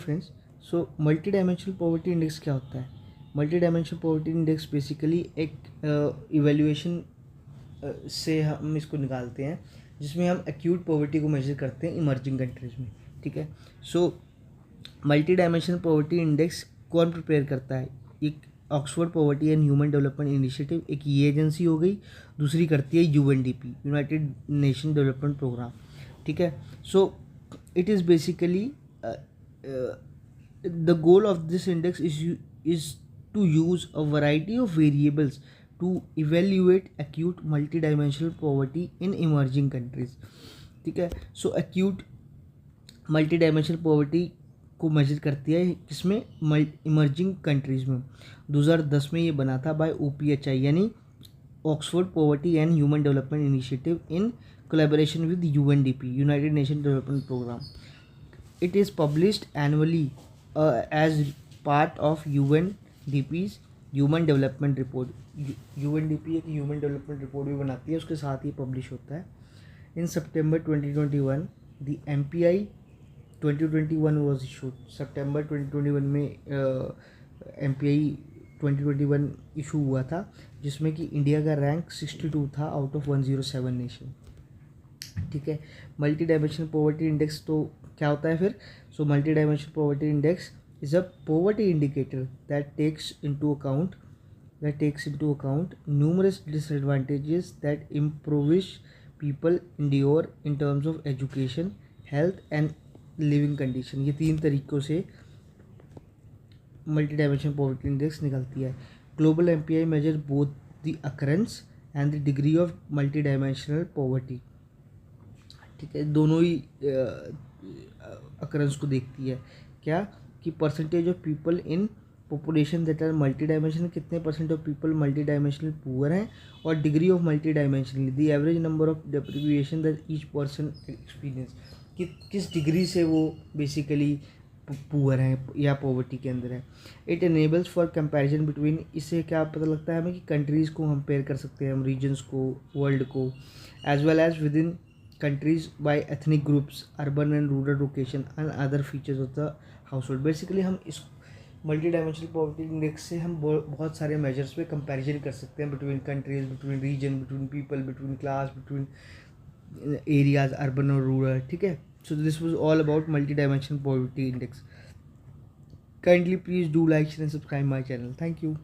Friends, सो multidimensional poverty index क्या होता है? Multi dimensional poverty index basically एक इवेल्युएशन से हम इसको निकालते हैं, जिसमें हम एक्यूट पॉवर्टी को मेजर करते हैं इमर्जिंग कंट्रीज़ में। ठीक है, so multidimensional poverty index कौन प्रिपेयर करता है? एक Oxford poverty and human development initiative, एक ये एजेंसी हो गई, दूसरी करती है UNDP, United Nation development programme. ठीक है, सो it is basically the goal of this index is to use a variety of variables to evaluate acute multidimensional poverty in emerging countries. ठीक है, सो एक्यूट मल्टी डायमेंशनल पॉवर्टी को major करती है किसमें? Emerging countries में। 2010 में ये बना था बाय OPHI यानी Oxford poverty and human development initiative in collaboration with UNDP, United Nations Development Program. It is published annually as part of UNDP's Human Development Report. UNDP एक ह्यूमन डेवलपमेंट रिपोर्ट भी बनाती है, उसके साथ ही publish होता है। इन सितंबर 2021 the MPI 2021 was issued. सितंबर 2021 में MPI 2021 issue हुआ था, जिसमें कि इंडिया का रैंक 62 था आउट ऑफ 107 नेशन। ठीक है, मल्टी डायमेंशनल पॉवर्टी इंडेक्स तो क्या होता है फिर? So multidimensional poverty index is a poverty indicator that takes into account numerous disadvantages that impoverish people endure in terms of education, health and living condition। ये 3 तरीक़ों से multi dimensional poverty index निकलती है। Global MPI measure both the occurrence and the degree of multidimensional poverty. ठीक है, दोनों ही occurrence को देखती है। क्या कि percentage of people in population that are multidimensional, कितने percent of people multidimensional poor हैं, और degree of multidimensional the average number of deprivation that each person experience, कि किस डिग्री से वो बेसिकली पुअर हैं या poverty के अंदर है। It enables for comparison between, इससे क्या पता लगता है हमें कि कंट्रीज़ को कंपेयर कर सकते हैं हम, रीजन्स को, वर्ल्ड को, as well as within countries by ethnic groups, urban and rural location and other features of the household। Basically हम इस मल्टी डायमेंशनल पॉवर्टी इंडेक्स से हम बहुत सारे मेजर्स पे कंपैरिजन कर सकते हैं, between countries, between region, between people, between class, between areas, urban और रूरल। ठीक है, so this was all about multidimensional poverty index. Kindly please do like, share and subscribe my channel. Thank you.